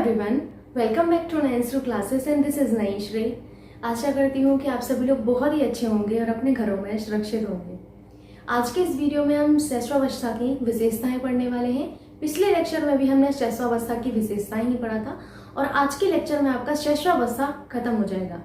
Everyone, welcome back to nines classes and this is Naishree. आशा करती हूँ कि आप सभी लोग बहुत ही अच्छे होंगे और अपने घरों में सुरक्षित होंगे। आज के इस वीडियो में हम शिशुअवस्था की विशेषताएं पढ़ने वाले हैं। पिछले लेक्चर में भी हमने शिशुअवस्था की विशेषताएं ही पढ़ा था और आज के लेक्चर में आपका शिशुअवस्था खत्म हो जाएगा।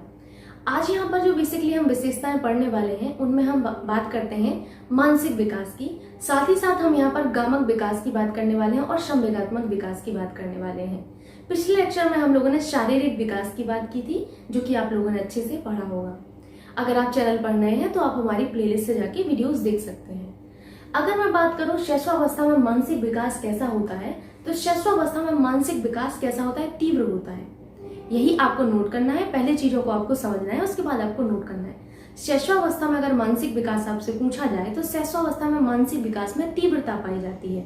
आज यहाँ पर जो बेसिकली हम विशेषताएं पढ़ने वाले हैं उनमें हम बात करते हैं मानसिक विकास की, साथ ही साथ हम यहाँ पर गामक विकास की बात करने वाले हैं और संवेगात्मक विकास की बात करने वाले हैं। पिछले लेक्चर में हम लोगों ने शारीरिक विकास की बात की थी, जो कि आप लोगों ने अच्छे से पढ़ा होगा। अगर आप चैनल पर नए हैं तो आप हमारी प्लेलिस्ट से जाके वीडियोस देख सकते हैं। अगर मैं बात करूँ शिशुअवस्था में मानसिक विकास कैसा होता है, तो शिशुअवस्था में मानसिक विकास कैसा होता है, तीव्र होता है। यही आपको नोट करना है। पहले चीजों को आपको समझना है, उसके बाद आपको नोट करना है। शिशुअवस्था में अगर मानसिक विकास आपसे पूछा जाए तो शिशुअवस्था में मानसिक विकास में तीव्रता पाई जाती है।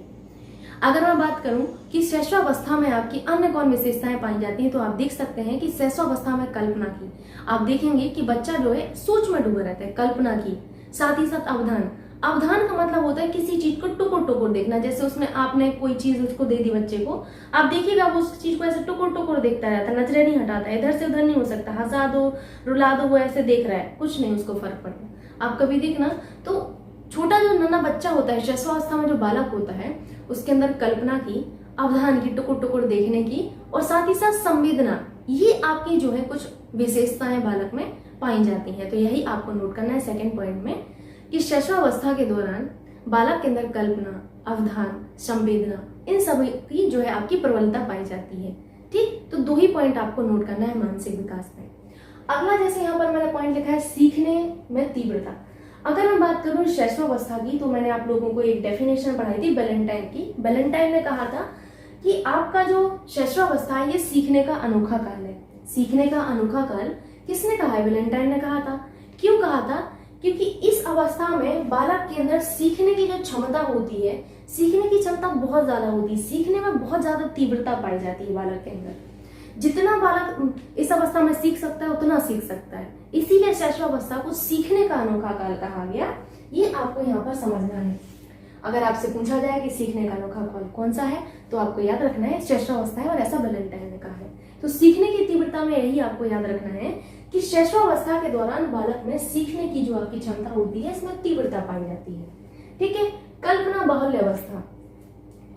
अगर मैं बात करूं कि शिशुअवस्था में आपकी अन्य कौन विशेषताएं पाई जाती हैं, तो आप देख सकते हैं कि शिशुअवस्था में कल्पना की आप देखेंगे कि बच्चा जो है सोच में डूबा रहता है, कल्पना की, साथ ही साथ अवधान। अवधान का मतलब होता है किसी चीज को टुकुर टुकुर देखना। जैसे उसमें आपने कोई चीज उसको दे दी बच्चे को, आप देखिएगा वो उस चीज को ऐसे टुकुर टुकुर देखता रहता है, नजरें नहीं हटाता, इधर से उधर नहीं हो सकता, हंसा दो रुला दो वो ऐसे देख रहा है, कुछ नहीं उसको फर्क पड़ता। आप कभी देखना तो छोटा जो नन्हा बच्चा होता है, शिशुअवस्था में जो बालक होता है, उसके अंदर कल्पना की, अवधान की, टुकुर टुकुर देखने की और साथ ही साथ संवेदना, ये आपकी जो है कुछ विशेषताएं बालक में पाई जाती हैं। तो यही आपको नोट करना है सेकेंड पॉइंट में कि शिशुअवस्था के दौरान बालक के अंदर कल्पना, अवधान, संवेदना, इन सभी की जो है आपकी प्रबलता पाई जाती है। ठीक, तो दो ही पॉइंट आपको नोट करना है मानसिक विकास में। अगला जैसे यहाँ पर मैंने पॉइंट लिखा है सीखने में तीव्रता। अगर मैं बात करूं शिशुअवस्था की, तो मैंने आप लोगों को एक डेफिनेशन पढ़ाई थी बैलेंटाइन की। बैलेंटाइन ने कहा था कि आपका जो शिशुअवस्था है ये सीखने का अनोखा काल है। सीखने का अनोखा काल किसने कहा है? बैलेंटाइन ने कहा था। क्यों कहा था? क्योंकि इस अवस्था में बालक के अंदर सीखने की जो क्षमता होती है, सीखने की क्षमता बहुत ज्यादा होती है, सीखने में बहुत ज्यादा तीव्रता पाई जाती है बालक के अंदर। जितना बालक इस अवस्था में सीख सकता है उतना सीख सकता है, इसीलिए शिशुअवस्था को सीखने का अनोखा काल कहा गया। ये आपको यहाँ पर समझना है। अगर आपसे पूछा जाए कि सीखने का अनोखा काल कौन सा है, तो आपको याद रखना है शिशुअवस्था है, और ऐसा बैलेंटाइन ने कहा है। तो सीखने की तीव्रता में यही आपको याद रखना है कि शिशुअवस्था के दौरान बालक में सीखने की जो आपकी क्षमता होती है, इसमें तीव्रता पाई जाती है। ठीक है। कल्पना बाहुल्य अवस्था।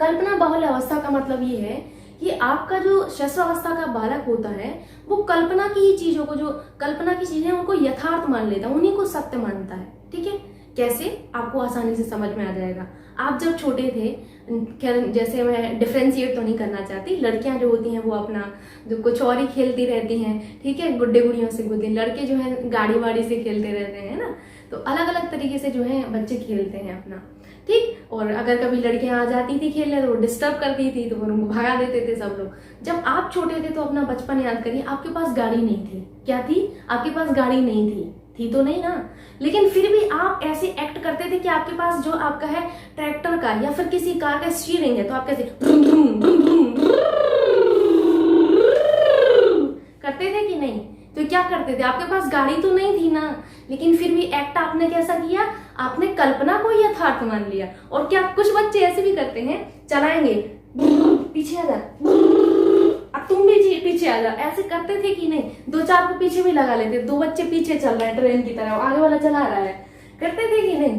कल्पना बाहुल्य अवस्था का मतलब ये है कि आपका जो शिशुअवस्था का बालक होता है वो कल्पना की ही चीजों को, जो कल्पना की चीजें उनको यथार्थ मान लेता है, उन्हीं को सत्य मानता है। ठीक है। कैसे? आपको आसानी से समझ में आ जाएगा। आप जब छोटे थे, खैर जैसे मैं डिफ्रेंशिएट तो नहीं करना चाहती, लड़कियां जो होती हैं वो अपना जो कुछ और ही खेलती रहती हैं, ठीक है, गुड्डे गुड़ियों से गुड्डे, लड़के जो है गाड़ी वाड़ी से खेलते रहते हैं ना। तो अलग अलग तरीके से जो है बच्चे खेलते हैं अपना। ठीक। और अगर कभी लड़कियां आ जाती थी खेलने तो वो डिस्टर्ब करती थी, तो वो उनको भगा देते थे सब लोग। जब आप छोटे थे तो अपना बचपन याद करिए, आपके पास गाड़ी नहीं थी। क्या थी? आपके पास गाड़ी नहीं थी। थी तो नहीं ना, लेकिन फिर भी आप ऐसे एक्ट करते थे कि आपके पास जो आपका है ट्रैक्टर का या फिर किसी कार का स्टीयरिंग है, तो आप कैसे करते थे कि नहीं? तो क्या करते थे? आपके पास गाड़ी तो नहीं थी ना, लेकिन फिर भी एक्ट आपने कैसा किया? आपने कल्पना को यथार्थ मान लिया। और क्या कुछ बच्चे ऐसे भी करते हैं, चलाएंगे, पीछे आ जा, अब तुम भी पीछे आ जाओ, ऐसे करते थे कि नहीं? दो चार को पीछे भी लगा लेते, दो बच्चे पीछे चल रहे हैं ट्रेन की तरह, आगे वाला चला रहा है, करते थे कि नहीं?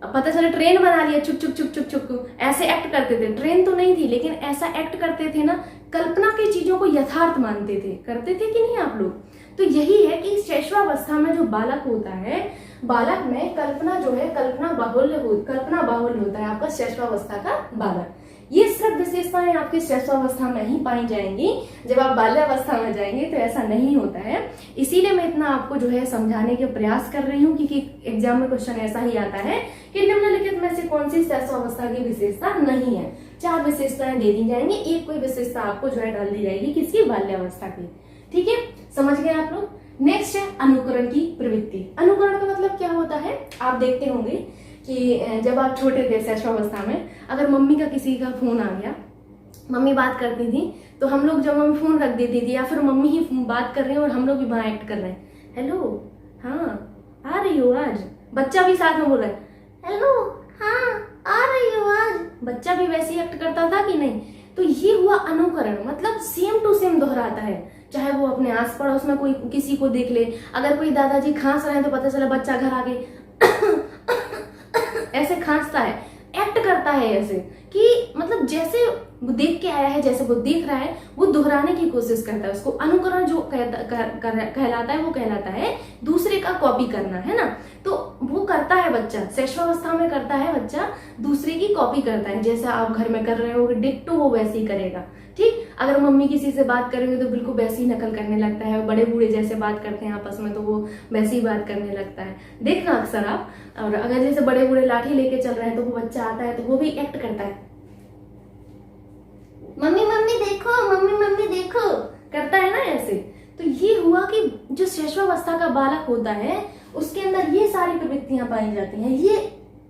पता चला ट्रेन बना लिया, चुक चुक चुक चुक चुक, ऐसे एक्ट करते थे। ट्रेन तो नहीं थी लेकिन ऐसा एक्ट करते थे ना, कल्पना की चीजों को यथार्थ मानते थे। करते थे कि नहीं आप लोग? तो यही है कि शिशुअवस्था में जो बालक होता है, बालक में कल्पना जो है कल्पना बाहुल्य होता है आपका शिशुअवस्था का बालक। ये सब विशेषताएं आपकी शिशुअवस्था में ही पाई जाएंगी। जब आप बाल्यावस्था में जाएंगे तो ऐसा नहीं होता है। इसीलिए मैं इतना आपको जो है समझाने के प्रयास कर रही हूँ, क्योंकि एग्जाम में क्वेश्चन ऐसा ही आता है कि निम्नलिखित में से कौन सी शिशुअवस्था की विशेषता नहीं है। 4 विशेषताएं दे दी जाएंगी, एक कोई विशेषता आपको जो है डाल दी जाएगी किसकी? बाल्यावस्था की। ठीक है, समझ गए आप लोग? नेक्स्ट है अनुकरण की प्रवृत्ति। अनुकरण का मतलब क्या होता है? आप देखते होंगे कि जब आप छोटे थे शिशुअवस्था में, अगर मम्मी का किसी का फोन आ गया, मम्मी बात करती थी, तो हम लोग जब मम्मी फोन रख देती थी या फिर मम्मी ही बात कर रही है और हम लोग भी वहां एक्ट कर रहे हैं, हेलो हाँ आ रही हो आज, बच्चा भी साथ में बोल रहा है हेलो हाँ आ रही हो आज, बच्चा भी वैसे ही एक्ट करता था कि नहीं? तो ये हुआ अनुकरण, मतलब सेम टू सेम दोहराता है। चाहे वो अपने आस पड़ोस में कोई किसी को देख ले, अगर कोई दादाजी खांस रहे हैं तो पता चला बच्चा घर आके ऐसे खांसता है, एक्ट करता है ऐसे कि मतलब जैसे वो देख के आया है, जैसे वो देख रहा है वो दोहराने की कोशिश करता है। उसको अनुकरण जो कहलाता है वो कहलाता है दूसरे का कॉपी करना, है ना। तो वो करता है बच्चा, शैशवावस्था में करता है बच्चा, दूसरे की कॉपी करता है। जैसे आप घर में कर रहे हो डिट्टो वो वैसे ही करेगा, ठीक। अगर मम्मी किसी से बात करेंगे तो बिल्कुल वैसे ही नकल करने लगता है। बड़े बूढ़े जैसे बात करते हैं आपस में तो वो वैसे ही बात करने लगता है, देखना अक्सर आप। और अगर जैसे बड़े बूढ़े लाठी लेके चल रहे हैं तो वो बच्चा आता है तो वो भी एक्ट करता है, मम्मी मम्मी देखो, मम्मी मम्मी देखो, करता है ना ऐसे। तो ये हुआ कि जो शैशवावस्था का बालक होता है उसके अंदर ये सारी प्रवृत्तियां पाई जाती हैं। ये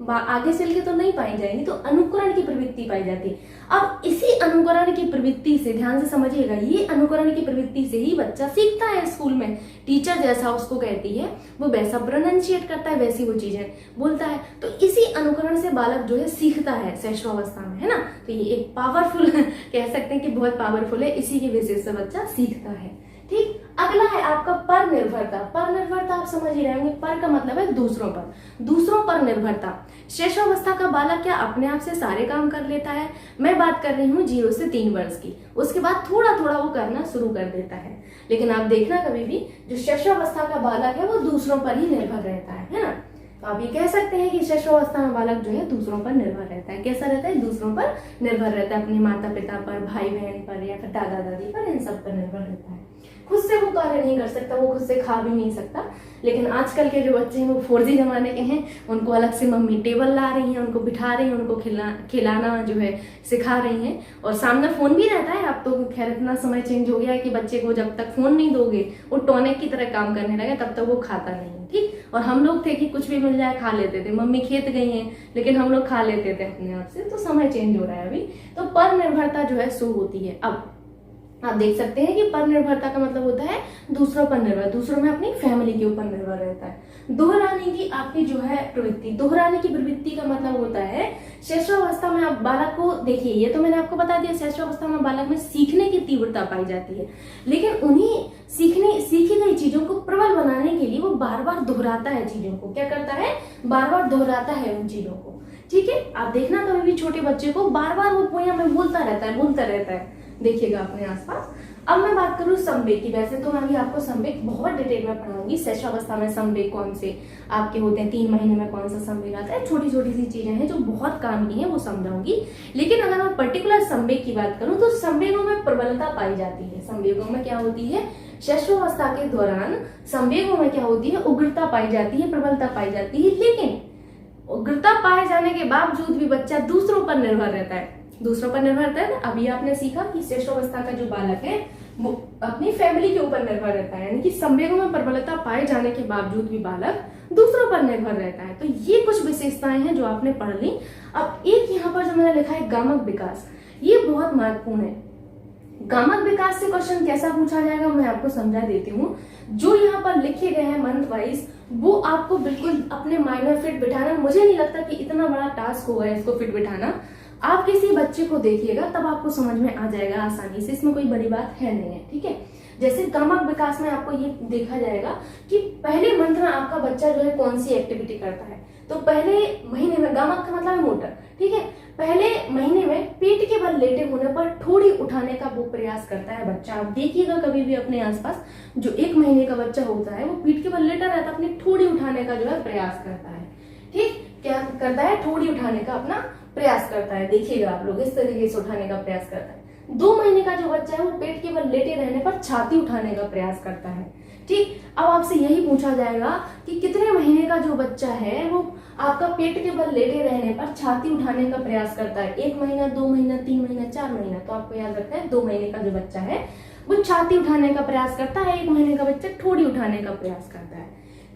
आगे चल के तो नहीं पाई जाएंगी, तो अनुकरण की प्रवृत्ति पाई जाती है। अब इसी अनुकरण की प्रवृत्ति से, ध्यान से समझिएगा, ये अनुकरण की प्रवृत्ति से ही बच्चा सीखता है। स्कूल में टीचर जैसा उसको कहती है वो वैसा प्रोनाउंशिएट करता है, वैसी वो चीजें बोलता है। तो इसी अनुकरण से बालक जो है सीखता है शैशवावस्था में, है ना। तो ये एक पावरफुल कह सकते हैं कि बहुत पावरफुल है, इसी की वजह से बच्चा सीखता है, ठीक। अगला है आपका पर निर्भरता। पर निर्भरता आप समझ ही रहे होंगे, पर का मतलब है दूसरों पर, दूसरों पर निर्भरता। शैशवावस्था का बालक क्या अपने आप से सारे काम कर लेता है? मैं बात कर रही हूँ 0 से 3 वर्ष की, उसके बाद थोड़ा थोड़ा वो करना शुरू कर देता है। लेकिन आप देखना कभी भी जो शैशवावस्था का बालक है वो दूसरों पर ही निर्भर रहता है ना। तो आप ये कह सकते हैं कि शैशवावस्था में बालक जो है दूसरों पर निर्भर रहता है। कैसा रहता है? दूसरों पर निर्भर रहता है, अपने माता पिता पर, भाई बहन पर, या फिर दादा दादी पर, इन सब पर निर्भर रहता है। खुद से वो कार्य नहीं कर सकता, वो खुद से खा भी नहीं सकता। लेकिन आजकल के जो बच्चे हैं वो 4G जमाने के हैं, उनको अलग से मम्मी टेबल ला रही हैं, उनको बिठा रही हैं, उनको खिलाना जो है सिखा रही हैं, और सामने फोन भी रहता है। अब तो खैर इतना समय चेंज हो गया है कि बच्चे को जब तक फोन नहीं दोगे वो टॉनिक की तरह काम करने लगे, तब तक वो खाता नहीं है, ठीक। और हम लोग थे कि कुछ भी मिल जाए खा लेते थे, मम्मी खेत गई हैं लेकिन हम लोग खा लेते थे अपने आप से। तो समय चेंज हो रहा है अभी, तो पर निर्भरता जो है शुरू होती है। अब आप देख सकते हैं कि पर निर्भरता का मतलब होता है दूसरों पर निर्भर, दूसरों में अपनी फैमिली के ऊपर निर्भर रहता है। दोहराने की आपकी जो है प्रवृत्ति, दोहराने की प्रवृत्ति का मतलब होता है शैशवावस्था में आप बालक को देखिए, ये तो मैंने आपको बता दिया, शैशवावस्था में बालक में सीखने की तीव्रता पाई जाती है, लेकिन उन्हीं सीखी गई चीजों को प्रबल बनाने के लिए वो बार बार दोहराता है चीजों को। क्या करता है? बार बार दोहराता है उन चीजों को, ठीक है। आप देखना कभी भी छोटे बच्चे को बार बार वो पोया में बोलता रहता है, देखिएगा अपने आसपास। अब मैं बात करूं संवेग की। वैसे तो मैं अभी आपको संवेग बहुत डिटेल में पढ़ाऊंगी, शैशवावस्था में संवेग कौन से आपके होते हैं, 3 महीने में कौन सा संवेग आता है, छोटी छोटी सी चीजें हैं जो बहुत काम की हैं, वो समझाऊंगी। लेकिन अगर मैं पर्टिकुलर संवेग की बात करूं तो संवेगों में प्रबलता पाई जाती है। संवेगों में क्या होती है? शैशवावस्था के दौरान संवेगों में क्या होती है? उग्रता पाई जाती है, प्रबलता पाई जाती है। लेकिन उग्रता पाए जाने के बावजूद भी बच्चा दूसरों पर निर्भर रहता है, दूसरों पर निर्भर रहता है। अभी आपने सीखा कि शैशवावस्था का जो बालक है वो अपनी फैमिली के ऊपर निर्भर रहता है, यानी कि संवेगों में प्रबलता पाए जाने के बावजूद भी बालक दूसरों पर निर्भर रहता है। तो ये कुछ विशेषताएं हैं जो आपने पढ़ ली। अब एक यहाँ पर जो मैंने लिखा है गामक विकास, ये बहुत महत्वपूर्ण है। गामक विकास से क्वेश्चन कैसा पूछा जाएगा मैं आपको समझा देती हूँ। जो यहाँ पर लिखे गए हैं मंथ वाइज वो आपको बिल्कुल अपने माइंड में फिट बिठाना। मुझे नहीं लगता कि इतना बड़ा टास्क होगा इसको फिट बिठाना। आप किसी बच्चे को देखिएगा तब आपको समझ में आ जाएगा आसानी से, इसमें कोई बड़ी बात है नहीं है, ठीक है। जैसे गामक विकास में आपको ये देखा जाएगा कि पहले मंथ में आपका बच्चा जो है कौन सी एक्टिविटी करता है। तो पहले महीने में, गामक का मतलब है मोटर, ठीक है, पहले महीने में पेट के बल लेटे होने पर ठोड़ी उठाने का वो प्रयास करता है बच्चा। आप देखिएगा कभी भी अपने आसपास जो 1 महीने का बच्चा होता है वो पीठ के बल लेटा रहता है, अपनी ठोड़ी उठाने का जो है प्रयास करता है, ठीक। क्या करता है? ठोड़ी उठाने का अपना प्रयास करता है। देखिएगा आप लोग इस तरीके से उठाने का प्रयास करता है। 2 महीने का जो बच्चा है वो पेट के बल लेटे रहने पर छाती उठाने का प्रयास करता है, ठीक। अब आपसे यही पूछा जाएगा कि कितने महीने का जो बच्चा है वो आपका पेट के बल लेटे रहने पर छाती उठाने का प्रयास करता है। 1 महीना, 2 महीना, 3 महीना, 4 महीना। तो आपको याद रखना है 2 महीने का जो बच्चा है वो छाती उठाने का प्रयास करता है, 1 महीने का बच्चा ठोड़ी उठाने का प्रयास करता है,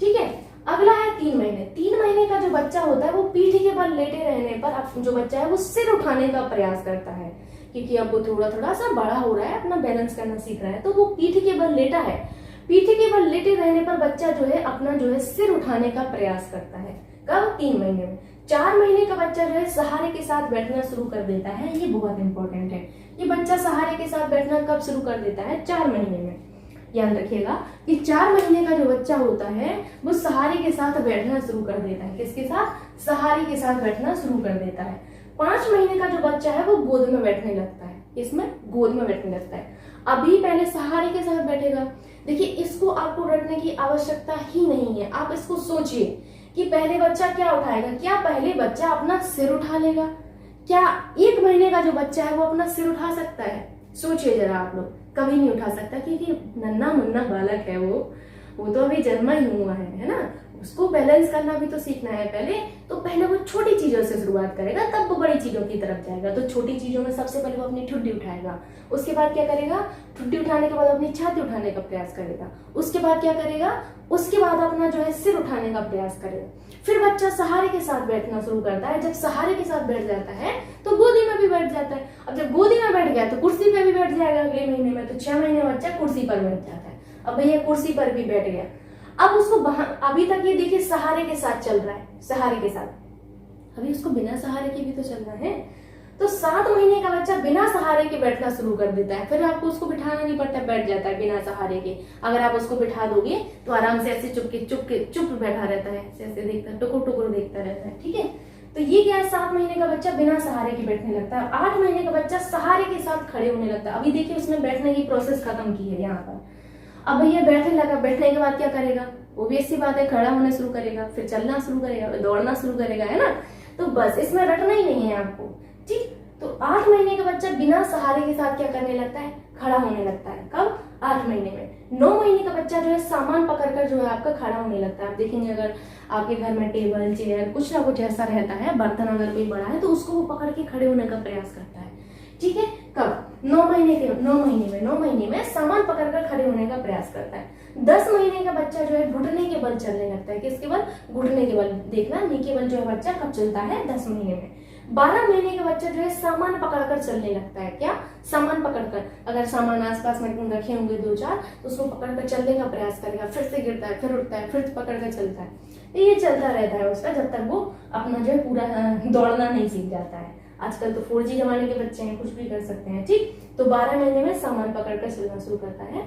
ठीक है। अगला है 3 महीने। 3 महीने का जो बच्चा होता है वो पीठ के बल लेटे रहने पर जो बच्चा है वो सिर उठाने का प्रयास करता है, क्योंकि अब वो थोड़ा थोड़ा सा बड़ा हो रहा है, अपना बैलेंस करना सीख रहा है, तो वो पीठ के बल लेटा है। पीठ के बल लेटे रहने पर बच्चा जो है अपना जो है सिर उठाने का प्रयास करता है। कब? 3 महीने में। 4 महीने का बच्चा जो है सहारे के साथ बैठना शुरू कर देता है। ये बहुत इंपॉर्टेंट है, ये बच्चा सहारे के साथ बैठना कब शुरू कर देता है? 4 महीने में। याद रखिएगा कि 4 महीने का जो बच्चा होता है वो सहारे के साथ बैठना शुरू कर देता है। किसके साथ? सहारे के साथ बैठना शुरू कर देता है। 5 महीने का जो बच्चा है वो गोद में बैठने लगता है। इसमें गोद में बैठने लगता है। अभी पहले सहारे के साथ बैठेगा। देखिए, इसको आपको रटने की आवश्यकता ही नहीं है। आप इसको सोचिए कि पहले बच्चा क्या उठाएगा। क्या पहले बच्चा अपना सिर उठा लेगा? क्या 1 महीने का जो बच्चा है वो अपना सिर उठा सकता है? सोचिए जरा आप लोग। कभी नहीं उठा सकता, क्योंकि नन्हा मुन्ना बालक है वो तो अभी जन्मा ही हुआ है ना। उसको बैलेंस करना भी तो सीखना है पहले। तो पहले वो छोटी चीजों से शुरुआत करेगा, तब वो बड़ी चीजों की तरफ जाएगा। तो छोटी चीजों में सबसे पहले वो अपनी ठुड्डी उठाएगा। उसके बाद क्या करेगा? ठुड्डी उठाने के बाद अपनी छाती उठाने का प्रयास करेगा। उसके बाद क्या करेगा? उसके बाद अपना जो है सिर उठाने का प्रयास करेगा। फिर बच्चा सहारे के साथ बैठना शुरू करता है। जब सहारे के साथ बैठ जाता है तो गोदी में भी बैठ जाता है। अब जब गोदी में बैठ गया तो कुर्सी पे भी बैठ जाएगा अगले महीने में। तो 6 महीने बच्चा कुर्सी पर बैठ जाता है। अब भैया कुर्सी पर भी बैठ गया। अब उसको अभी तक ये देखिए सहारे के साथ चल रहा है, सहारे के साथ। अभी उसको बिना सहारे के भी तो चलना है। तो 7 महीने का बच्चा बिना सहारे के बैठना शुरू कर देता है। फिर आपको उसको बिठाना नहीं पड़ता, बैठ जाता है बिना सहारे के। अगर आप उसको बिठा दोगे तो आराम से ऐसे चुप बैठा रहता है, ऐसे देखता, टुकुर देखता रहता है। ठीक है, तो ये क्या है? 7 महीने का बच्चा बिना सहारे के बैठने लगता है। 8 महीने का बच्चा सहारे के साथ खड़े होने लगता है। अभी देखिए उसने बैठने की प्रोसेस खत्म की है यहाँ पर। अब भैया बैठने लगा, बैठने के बाद क्या करेगा? ओबियस सी बात है, खड़ा होने शुरू करेगा, फिर चलना शुरू करेगा, दौड़ना शुरू करेगा, है ना। तो बस इसमें रटना ही नहीं है आपको। ठीक, तो 8 महीने का बच्चा बिना सहारे के साथ क्या करने लगता है? खड़ा होने लगता है। कब? 8 महीने में। 9 महीने का बच्चा जो है सामान पकड़कर जो है आपका खड़ा होने लगता है। आप देखेंगे अगर आपके घर में टेबल चेयर कुछ ना कुछ ऐसा रहता है, बर्तन अगर कोई बड़ा है तो उसको वो पकड़ के खड़े होने का प्रयास करता है। ठीक है, कब? 9 महीने में सामान पकड़कर खड़े होने का प्रयास करता है। 10 महीने का बच्चा जो है घुटने के बल चलने लगता है। किसके बल? घुटने के बल। देखना नी के बल जो है बच्चा कब चलता है? 10 महीने में। 12 महीने का बच्चा जो है सामान पकड़कर चलने लगता है। क्या? सामान पकड़कर। अगर सामान आसपास में रखे होंगे 2-4 तो उसको पकड़कर चलने का प्रयास करेगा। फिर से गिरता है, फिर उठता है, फिर पकड़कर चलता है। तो ये चलता रहता है उसका जब तक वो अपना जो है पूरा दौड़ना नहीं सीख जाता है। आजकल तो 4G जमाने के बच्चे हैं, कुछ भी कर सकते हैं। ठीक, तो 12 महीने में सामान पकड़कर चलना शुरू करता है।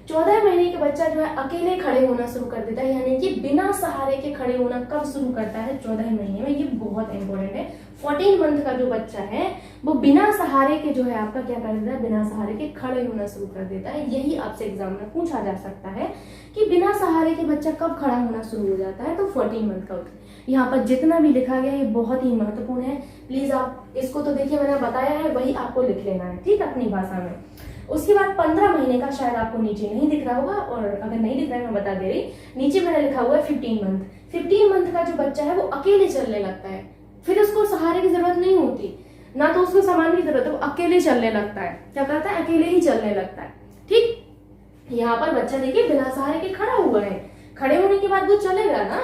14 महीने का बच्चा जो है अकेले खड़े होना शुरू कर देता है, यानी कि बिना सहारे के खड़े होना कब शुरू करता है? 14 महीने में। ये बहुत इंपॉर्टेंट है। 14 मंथ का जो बच्चा है वो बिना सहारे के जो है आपका क्या कर देता है? बिना सहारे के खड़े होना शुरू कर देता है। यही आपसे एग्जाम में पूछा जा सकता है कि बिना सहारे के बच्चा कब खड़ा होना शुरू हो जाता है? तो 14 मंथ का होता है। यहाँ पर जितना भी लिखा गया ये बहुत ही महत्वपूर्ण है। प्लीज आप इसको तो देखिए, मैंने बताया है वही आपको लिख लेना है, ठीक, अपनी भाषा में। उसके बाद 15 महीने का, शायद आपको नीचे नहीं दिख रहा होगा, और अगर नहीं दिख रहा है मैं बता दे रही, नीचे मैंने लिखा हुआ है 15 मंथ। 15 मंथ का जो बच्चा है वो अकेले चलने लगता है। फिर उसको सहारे की जरूरत नहीं होती, ना तो उसको सामान की जरूरत है, वो अकेले चलने लगता है। क्या करता है? अकेले ही चलने लगता है। ठीक, यहाँ पर बच्चा देखिए बिना सहारे के खड़ा हुआ है। खड़े होने के बाद वो चलेगा ना,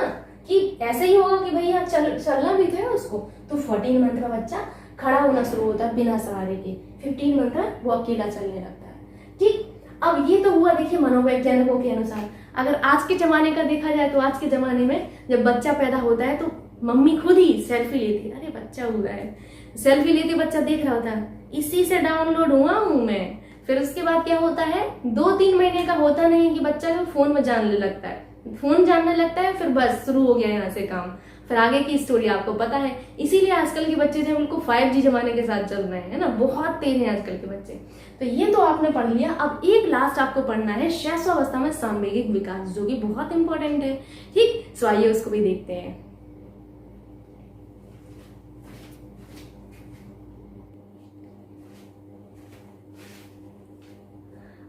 कि ऐसे ही होगा कि भैया चलना भी था उसको। तो 14 मंथ का बच्चा खड़ा होना शुरू होता है बिना सहारे के। 15 मंथ है वो अकेला चलने लगता है। ठीक, अब ये तो हुआ देखिए मनोवैज्ञानिकों के अनुसार। अगर आज के जमाने का देखा जाए तो आज के जमाने में जब बच्चा पैदा होता है तो मम्मी खुद ही सेल्फी लेती है। अरे बच्चा हुआ है, सेल्फी लेती, बच्चा देख रहा होता है, इसी से डाउनलोड हुआ हूं मैं। फिर उसके बाद क्या होता है? 2-3 महीने का होता नहीं कि बच्चा जो फोन में जानने लगता है, फोन जानने लगता है, फिर बस शुरू हो गया यहाँ से काम। फिर आगे की स्टोरी आपको पता है। इसीलिए आजकल के बच्चे जो बिल्कुल 5G जमाने के साथ चल रहे हैं, है ना, बहुत तेज हैं आजकल के बच्चे। तो ये तो आपने पढ़ लिया। अब एक लास्ट आपको पढ़ना है शैशवावस्था में सांवेगिक विकास, जो कि बहुत इंपॉर्टेंट है। ठीक, सो आइए उसको भी देखते हैं।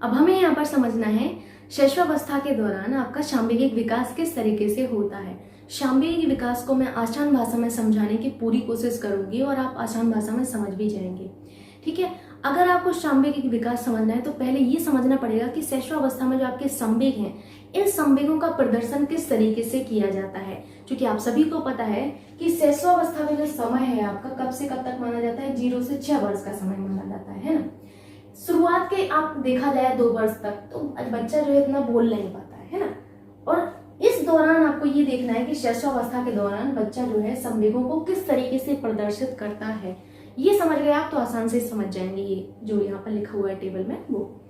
अब हमें यहाँ पर समझना है शैशवावस्था के दौरान आपका सांवेगिक विकास किस तरीके से होता है। सांवेगिक विकास को मैं आसान भाषा में समझाने की पूरी कोशिश करूंगी और आप आसान भाषा में समझ भी जाएंगे। ठीक है, अगर आपको सांवेगिक विकास समझना है तो पहले ये समझना पड़ेगा कि शैशवावस्था में जो आपके संवेग हैं, इन संवेगों का प्रदर्शन किस तरीके से किया जाता है। क्योंकि आप सभी को पता है कि शैशवावस्था में जो समय है आपका कब से कब तक माना जाता है? 0 से 6 वर्ष का समय माना जाता है ना। शुरुआत के आप देखा जाए 2 वर्ष तक तो बच्चा जो है इतना बोल नहीं पाता है ना। और इस दौरान आपको ये देखना है कि शैशवावस्था के दौरान बच्चा जो है संवेगों को किस तरीके से प्रदर्शित करता है। ये समझ गए आप तो आसान से समझ जाएंगे ये जो यहाँ पर लिखा हुआ है टेबल में वो।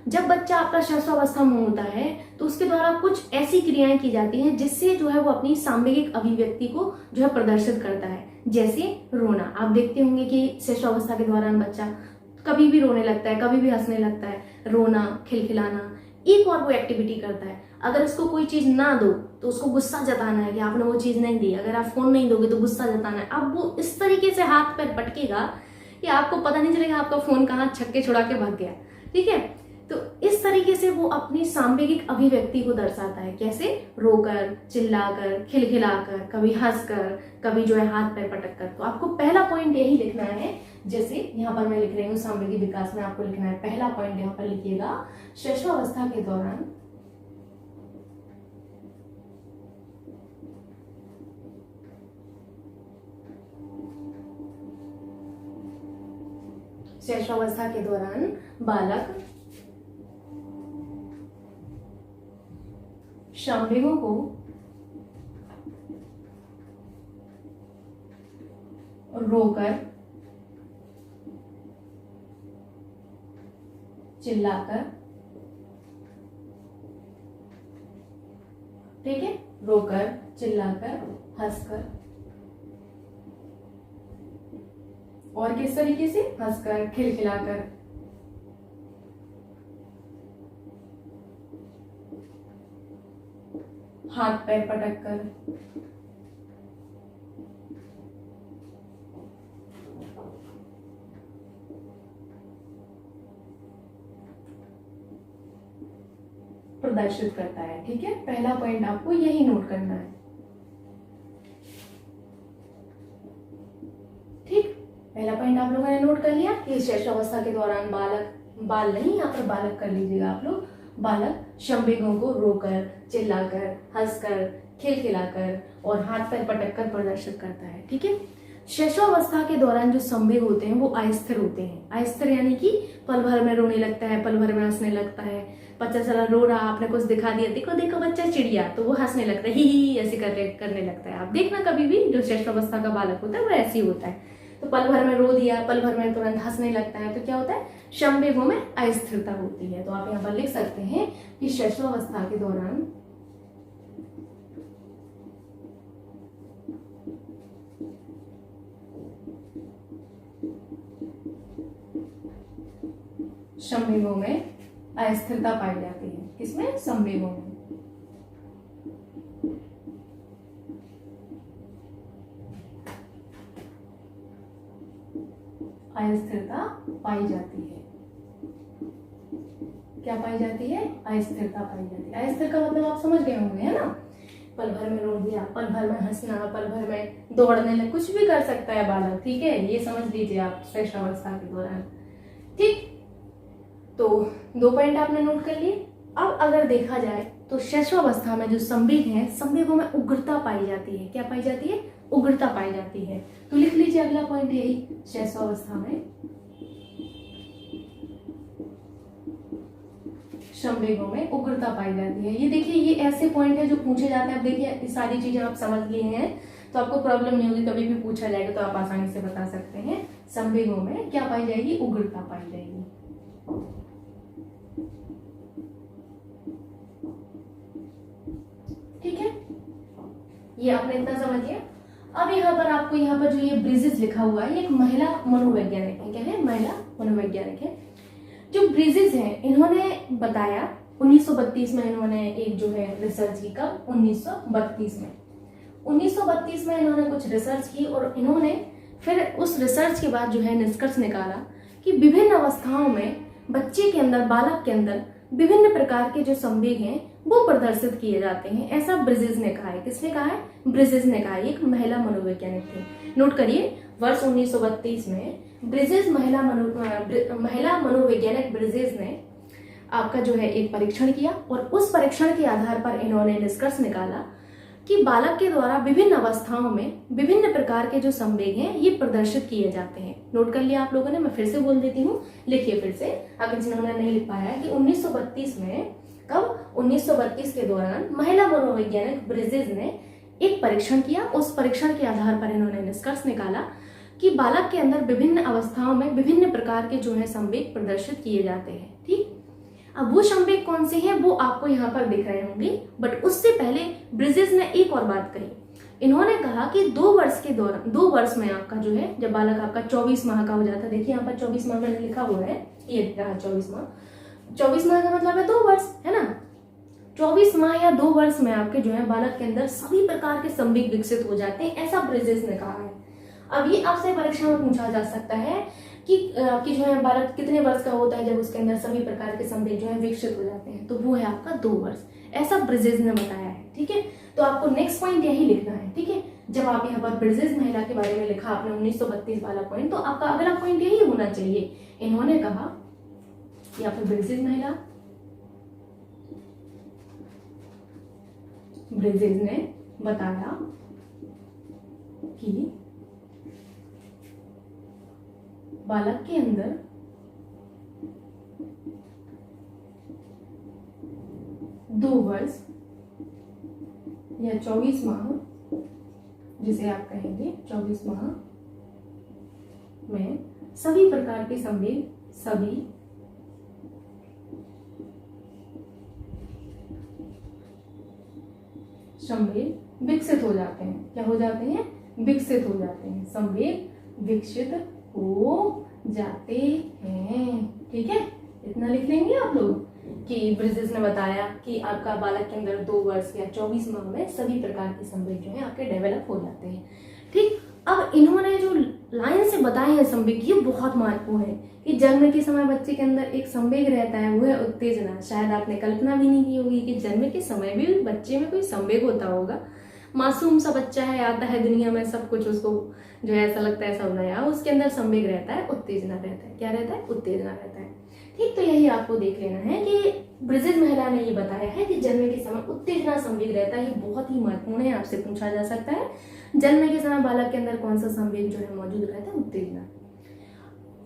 जब बच्चा आपका शैशवावस्था में होता है तो उसके द्वारा कुछ ऐसी क्रियाएं की जाती हैं जिससे जो है वो अपनी सांवेगिक अभिव्यक्ति को जो है प्रदर्शित करता है। जैसे रोना, आप देखते होंगे कि शैशवावस्था के दौरान बच्चा कभी भी रोने लगता है, कभी भी हंसने लगता है, रोना, खिलखिलाना, एक और वो एक्टिविटी करता है। अगर उसको कोई चीज ना दो तो उसको गुस्सा जताना है कि आपने वो चीज नहीं दी, अगर आप फोन नहीं दोगे तो गुस्सा जताना है। अब वो इस तरीके से हाथ पैर पटकेगा कि आपको पता नहीं चलेगा आपका फोन कहाँ छक्के छुड़ा के भाग गया। ठीक है, तो इस तरीके से वो अपनी सांवेगिक अभिव्यक्ति को दर्शाता है। कैसे? रोकर, चिल्लाकर, खिलखिलाकर, कभी हंसकर, कभी जो है हाथ पैर पटक कर। तो आपको पहला पॉइंट यही लिखना है, जैसे यहाँ पर मैं लिख रही हूँ सांवेगिक विकास में आपको लिखना है। पहला पॉइंट यहाँ पर लिखिएगा, शैशवावस्था के दौरान बालक सांवेगों को रोकर, चिल्लाकर, ठीक है, रोकर, चिल्लाकर, हंसकर, और किस तरीके से? हंसकर, खिलखिलाकर, हाथ पैर पटक कर, प्रदर्शित करता है। ठीक है, पहला पॉइंट आपको यही नोट करना है। ठीक, पहला पॉइंट आप लोगों ने नोट कर लिया कि शैशवावस्था के दौरान बालक, बाल नहीं यहाँ पर बालक कर लीजिएगा आप लोग, बालक संवेगों को रोकर, चिल्लाकर, हंसकर, खिलखिलाकर और हाथ पैर पटक कर प्रदर्शित करता है। ठीक है, शैशवावस्था के दौरान जो संवेग होते हैं वो अस्थिर होते हैं। अस्थिर यानी कि पल भर में रोने लगता है, पल भर में हंसने लगता है। बच्चा चला रो रहा, आपने कुछ दिखा दिया, देखो देखो बच्चा चिड़िया, तो वो हंसने लगता है, ही ऐसे करने लगता है। आप देखना कभी भी जो शैशवावस्था का बालक होता है वो ऐसे ही होता है। तो पल भर में रो दिया, पल भर में तुरंत हंसने लगता है, तो क्या होता है? संवेगों में अस्थिरता होती है। तो आप यहाँ पर लिख सकते हैं कि शैशवावस्था के दौरान संवेगों में अस्थिरता पाई जाती है। किसमें? संवेगों में। अस्थिरता पाई जाती है। क्या पाई जाती है? अस्थिरता पाई जाती है। अस्थिर का मतलब आप समझ गए होंगे, है ना? पल भर में रो दिया, पल भर में हंसना, पल भर में दौड़ने लग, कुछ भी कर सकता है बालक। ठीक है, ये समझ लीजिए आप शैशवावस्था के दौरान। ठीक, तो 2 पॉइंट आपने नोट कर लिए। अब अगर देखा जाए तो शैशवावस्था में जो संवेग है, संवेगों में उग्रता पाई जाती है। क्या पाई जाती है? उग्रता पाई जाती है। तो लिख लीजिए अगला पॉइंट यही, शैशवावस्था में संवेगों में उग्रता पाई जाती है। ये देखिए, ये ऐसे पॉइंट है जो पूछे जाते हैं। अब देखिए, ये सारी चीजें आप समझ लिए हैं तो आपको प्रॉब्लम नहीं होगी, कभी भी पूछा जाएगा तो आप आसानी से बता सकते हैं। संवेगों में क्या पाई जाएगी? उग्रता पाई जाएगी। ठीक है, ये आपने इतना समझ लिया। अब यहाँ पर आपको, यहाँ पर जो ये ब्रिजेस लिखा हुआ है, ये एक महिला मनोवैज्ञानिक है। क्या है? महिला मनोवैज्ञानिक है। जो ब्रिजेस हैं, इन्होंने बताया 1932 में इन्होंने एक जो है रिसर्च की। कब? 1932 में। 1932 में इन्होंने कुछ रिसर्च की और इन्होंने फिर उस रिसर्च के बाद जो है निष्कर्ष निकाला कि विभिन्न अवस्थाओं में बच्चे के अंदर, बालक के अंदर विभिन्न प्रकार के जो संवेग हैं वो प्रदर्शित किए जाते हैं। ऐसा ब्रिजेस ने कहा है। किसने कहा है? ब्रिजेस ने कहा है। एक महिला मनोवैज्ञानिक थे। नोट करिए, वर्ष 1932 में ब्रिजेस, महिला मनोवैज्ञानिक ब्रिजेस ने आपका जो है एक परीक्षण किया और उस परीक्षण के आधार पर इन्होंने निष्कर्ष निकाला कि बालक के द्वारा विभिन्न अवस्थाओं में विभिन्न प्रकार के जो संवेग हैं ये प्रदर्शित किए जाते हैं। नोट कर लिया आप लोगों ने? मैं फिर से बोल देती हूँ, लिखिए फिर से, अगर जिन्होंने नहीं लिख पाया है, कि 1932 में, कब? 1932 के दौरान महिला मनोवैज्ञानिक ब्रिजेस ने एक परीक्षण किया। उस परीक्षण के आधार पर इन्होंने निष्कर्ष निकाला कि बालक के अंदर विभिन्न अवस्थाओं में विभिन्न प्रकार के जो है संवेग प्रदर्शित किए जाते हैं। ठीक, अब वो संवेग कौन से हैं वो आपको यहाँ पर दिख रहे होंगे, बट उससे पहले ब्रिजेस ने एक और बात कही। इन्होंने कहा कि 2 वर्ष के दौरान, 2 वर्ष में आपका जो है, जब बालक आपका 24 माह का हो जाता है, देखिए यहाँ पर 24 माह मैंने लिखा हुआ है, ये रहा 24 माह। 24 माह का मतलब है 2 वर्ष, है ना। 24 माह या 2 वर्ष में आपके जो है बालक के अंदर सभी प्रकार के संवेग विकसित हो जाते हैं, ऐसा ब्रिजेस ने कहा है। अब ये आपसे परीक्षा में पूछा जा सकता है कि आपकी जो है बालक कितने वर्ष का होता है जब उसके अंदर सभी प्रकार के संवेग जो है विकसित हो जाते हैं, तो वो है आपका 2 वर्ष, ऐसा ब्रिजेस ने बताया है। ठीक है, तो आपको नेक्स्ट पॉइंट यही लिखना है। ठीक है, जब आप यहाँ पर ब्रिजेस महिला के बारे में लिखा आपने 1932 वाला पॉइंट, तो आपका अगला पॉइंट यही होना चाहिए। इन्होंने कहा कि आप ब्रिजेस महिला, ब्रिजेस ने बताया कि बालक के अंदर दो वर्ष या 24 माह, जिसे आप कहेंगे 24 माह में सभी प्रकार के संवेग, सभी संवेग विकसित हो जाते हैं। क्या हो जाते हैं? विकसित हो जाते हैं, संवेग विकसित हो जाते हैं। ठीक है, इतना लिख लेंगे आप लोग कि ब्रिजेस ने बताया कि आपका बालक के अंदर 2 वर्ष या 24 माह में सभी प्रकार के संवेग जो है आपके डेवलप हो जाते हैं। ठीक, अब इन्होंने जो लाइन से बताए हैं संवेग, ये बहुत महत्वपूर्ण है कि जन्म के समय बच्चे के अंदर एक संवेग रहता है, वो है उत्तेजना। शायद आपने कल्पना भी नहीं की होगी कि जन्म के समय भी बच्चे में कोई संवेग होता होगा। मासूम सा बच्चा है, आता है दुनिया में, सब कुछ उसको जो है ऐसा लगता है सब नया, उसके अंदर संवेग रहता है, उत्तेजना रहता है। क्या रहता है? उत्तेजना रहता है। ठीक, तो यही आपको देख लेना है कि ब्रिजेस महिला ने ये बताया है कि जन्म के समय उत्तेजना संवेग रहता है। ये बहुत ही महत्वपूर्ण है, आपसे पूछा जा सकता है जन्म के समय बालक के अंदर कौन सा संवेग जो है मौजूद रहता है? उत्तेजना।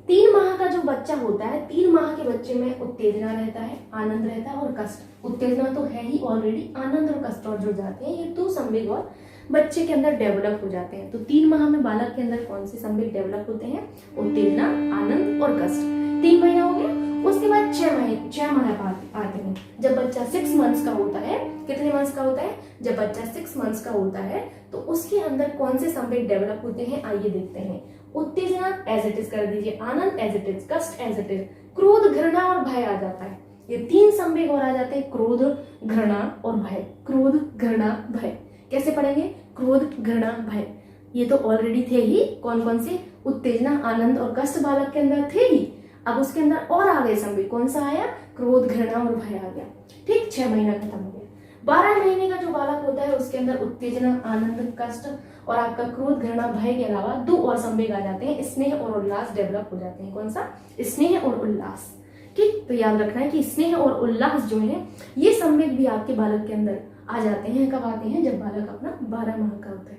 3 माह का जो बच्चा होता है, 3 माह के बच्चे में उत्तेजना रहता है, आनंद रहता है और कष्ट। उत्तेजना तो है ही ऑलरेडी, आनंद और कष्ट और जुड़ जाते हैं, ये 2 संवेग और बच्चे के अंदर डेवलप हो जाते हैं। तो 3 माह में बालक के अंदर कौन से संवेग डेवलप होते हैं? उत्तेजना, आनंद और कष्ट। 3 महीना हो गया। उसके बाद 6 माह आते हैं, जब बच्चा 6 मंथ्स का होता है। कितने मंथ्स का होता है? जब बच्चा 6 मंथ्स का होता है तो उसके अंदर कौन से संवेग डेवलप होते हैं, आइए देखते हैं। उत्तेजना एज इट इज कर दीजिए, आनंद एज इट इज, कष्ट एज इट इज, क्रोध, घृणा और भय आ जाता है। ये 3 संवेग और आ जाते हैं, क्रोध, घृणा और भय। क्रोध, घृणा, भय कैसे पढ़ेंगे? क्रोध, घृणा, भय ये तो ऑलरेडी थे ही। कौन कौन से? उत्तेजना, आनंद और कष्ट बालक के अंदर थे ही। अब उसके अंदर और आ गए संवेग। कौन सा आया? क्रोध, घृणा और भय आ गया। ठीक, 6 महीना खत्म हो गया। 12 महीने का जो बालक होता है उसके अंदर उत्तेजना, आनंद, कष्ट और आपका क्रोध, घृणा, भय के अलावा 2 और संवेग आ जाते हैं, स्नेह और उल्लास डेवलप हो जाते हैं। कौन सा? स्नेह और उल्लास। ठीक, तो याद रखना है कि स्नेह और उल्लास जो है ये संवेग भी आपके बालक के अंदर आ जाते हैं। कब आते हैं? जब बालक अपना 12 माह का होता है।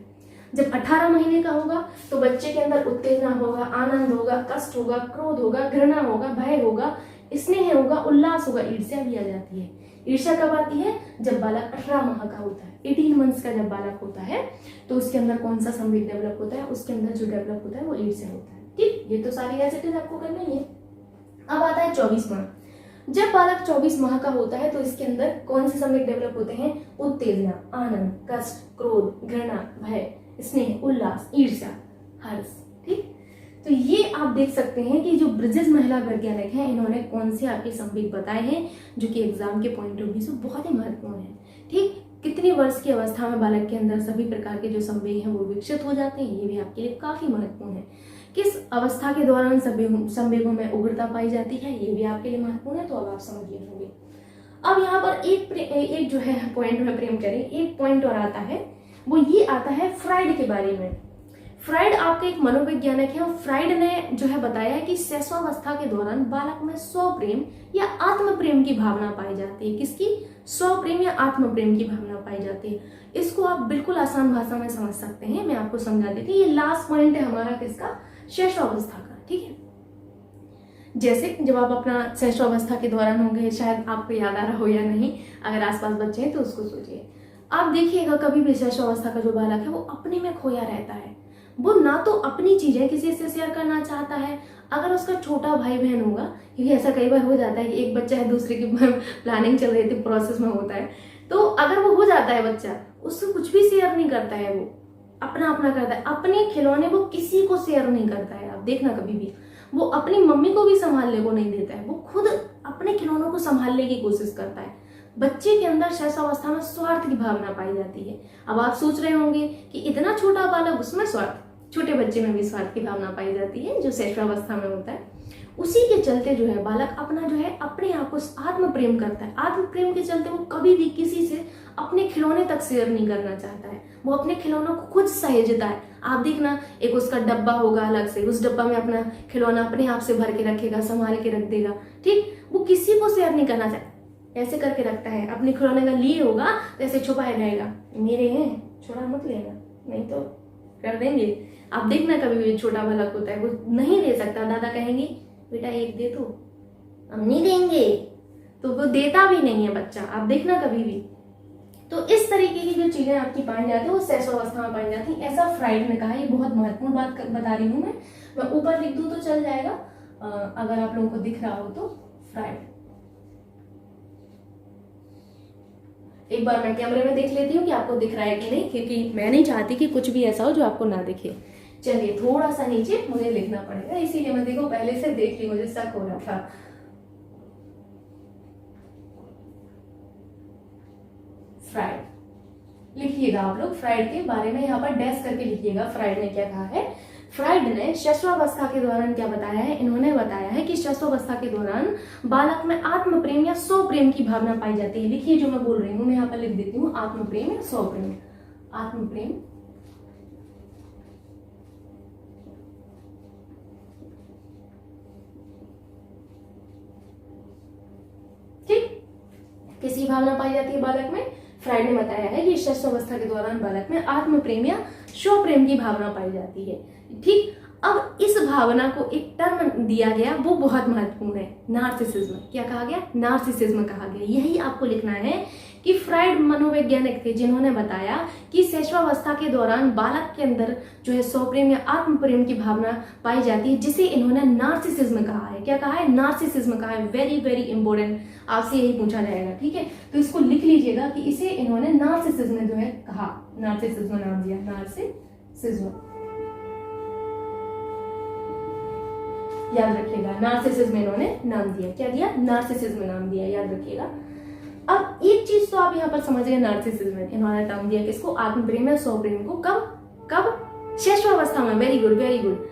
जब 18 महीने का होगा तो बच्चे के अंदर उत्तेजना होगा, आनंद होगा, कष्ट होगा, क्रोध होगा, घृणा होगा, भय होगा, स्नेह होगा, उल्लास होगा, ईर्ष्या भी आ जाती है। ईर्ष्या कब आती है? जब बालक 18 माह का होता है, 18 मंथ्स का जब बालक होता है तो उसके अंदर कौन सा संवेग डेवलप होता है? उसके अंदर जो डेवलप होता है वो ईर्ष्या होता है। ठीक, ये तो सारी एज इट इज आपको करना ही है। अब आता है 24 माह। जब बालक 24 माह का होता है तो इसके अंदर कौन से संवेग डेवलप होते हैं? उत्तेजना, आनंद, कष्ट, क्रोध, घृणा, भय, स्नेह, उल्लास, ईर्ष्या, हर्ष। ठीक, तो ये आप देख सकते हैं कि जो ब्रिजेस महिला वैज्ञानिक हैं इन्होंने कौन से आपके संवेग बताए हैं जो कि एग्जाम के पॉइंट ऑफ व्यू से बहुत ही महत्वपूर्ण है। ठीक, कितने वर्ष की अवस्था में बालक के अंदर सभी प्रकार के जो संवेग हैं वो विकसित हो जाते हैं, ये भी आपके लिए काफी महत्वपूर्ण है। किस अवस्था के दौरान संवेगों में उग्रता पाई जाती है, ये भी आपके लिए महत्वपूर्ण है। तो अब आप समझिए होंगे। अब यहाँ पर एक जो है पॉइंट में प्रेम करें, एक पॉइंट और आता है, वो ये आता है फ्राइड के बारे में। फ्राइड आपके एक मनोवैज्ञानिक है और फ्राइड ने जो है बताया है कि शैशवावस्था के दौरान बालक में स्वप्रेम या आत्म प्रेम की भावना पाई जाती है। किसकी? स्वप्रेम या आत्म प्रेम की भावना पाई जाती है। इसको आप बिल्कुल आसान भाषा में समझ सकते हैं, मैं आपको समझा देती हूँ। ये लास्ट पॉइंट है हमारा किसका? शैशवावस्था का। ठीक है, जैसे जब आप अपना शैशवावस्था के दौरान होंगे, शायद आपको याद आ रहा हो या नहीं, अगर आसपास बच्चे हैं तो उसको सोचिए। आप देखिएगा कभी भी शैशवावस्था का जो बालक है वो अपने में खोया रहता है, वो ना तो अपनी चीजें किसी से शेयर करना चाहता है। अगर उसका छोटा भाई बहन होगा, क्योंकि ऐसा कई बार हो जाता है कि एक बच्चा है, दूसरे की प्लानिंग चल रही थी, प्रोसेस में होता है, तो अगर वो हो जाता है बच्चा, उससे कुछ भी शेयर नहीं करता है, वो अपना अपना करता है। अपने खिलौने वो किसी को शेयर नहीं करता है, आप देखना कभी भी। वो अपनी मम्मी को भी संभालने को नहीं देता है, वो खुद अपने खिलौनों को संभालने की कोशिश करता है। बच्चे के अंदर शैशवावस्था में स्वार्थ की भावना पाई जाती है। अब आप सोच रहे होंगे कि इतना छोटा बालक, उसमें स्वार्थ, छोटे बच्चे में भी स्वार्थ की भावना पाई जाती है जो शैशवावस्था में होता है। उसी के चलते जो है बालक अपना जो है अपने आप को आत्म प्रेम करता है। आत्म प्रेम के चलते वो कभी भी किसी से अपने खिलौने तक शेयर नहीं करना चाहता है, वो अपने खिलौनों को खुद सहेजता है। आप देखना, एक उसका डब्बा होगा अलग से, उस डब्बा में अपना खिलौना अपने आप से भर के रखेगा, संभाल के रख देगा, ठीक। वो किसी को शेयर नहीं करना चाहता, ऐसे करके रखता है। अपने खिलौने का लिए होगा तो ऐसे छुपाए रहेगा, मेरे हैं, छोड़ा मत लेना, नहीं तो कर देंगे। आप देखना कभी भी छोटा बालक होता है, वो नहीं दे सकता, दादा कहेंगे बेटा एक दे दो, हम नहीं देंगे, तो वो देता भी नहीं है बच्चा। आप देखना कभी भी। तो इस तरीके की जो चीजें आपकी पाई जाती है वो शैशवावस्था में पाई जाती है, ऐसा फ्राइड ने कहा। ये बहुत महत्वपूर्ण बात बता रही हूँ मैं ऊपर लिख दूं तो चल जाएगा, अगर आप लोगों को दिख रहा हो तो। फ्राइड, एक बार मैं कैमरे में देख लेती हूँ कि आपको दिख रहा है कि नहीं, क्योंकि मैं नहीं चाहती कि कुछ भी ऐसा हो जो आपको ना दिखे। चलिए थोड़ा सा नीचे मुझे लिखना पड़ेगा, इसीलिए मैं देखो पहले से देख ली, मुझे शक हो रहा था। फ्राइड लिखिएगा आप लोग, फ्राइड के बारे में यहाँ पर डैश करके लिखिएगा। फ्राइड ने क्या कहा है? फ्राइड ने शैशवावस्था के दौरान क्या बताया है? इन्होंने बताया है कि शैशवावस्था के दौरान बालक में आत्म प्रेम या स्व प्रेम की भावना पाई जाती है। लिखिए जो मैं बोल रही हूँ, मैं यहाँ पर लिख देती हूँ, आत्म प्रेम या स्व प्रेम। आत्म प्रेम किसी भावना पाई जाती है बालक में? फ्राइड ने बताया है कि शैशवावस्था के दौरान बालक में आत्म प्रेम या स्व प्रेम की भावना पाई जाती है, ठीक। अब इस भावना को एक टर्म दिया गया, वो बहुत महत्वपूर्ण है, नार्सिसिज्म। क्या कहा गया? नार्सिसिज्म कहा गया। यही आपको लिखना है कि फ्राइड मनोवैज्ञानिक थे जिन्होंने बताया कि शैशवावस्था के दौरान बालक के अंदर जो है स्वप्रेम या आत्म प्रेम की भावना पाई जाती है, जिसे इन्होंने नार्सिसिज्म कहा है। क्या कहा है? नार्सिसिज्म कहा है। वेरी वेरी इंपॉर्टेंट, आपसे यही पूछा जाएगा, ठीक है। तो इसको लिख लीजिएगा कि इसे इन्होंने नार्सिसिज्म जो है कहा, नार्सिसिज्म नाम दिया, नार्सिसिज्म। याद रखिएगा, नार्सिसिज्म इन्होंने नाम दिया। क्या दिया? नार्सिसिज्म नाम दिया, याद रखिएगा। अब एक चीज तो आप यहाँ पर समझ गए, नार्सिसिज्म इन्होंने नाम दिया किसको? आत्म प्रेम या स्व प्रेम को। कब? शैशवावस्था में। Very good very good.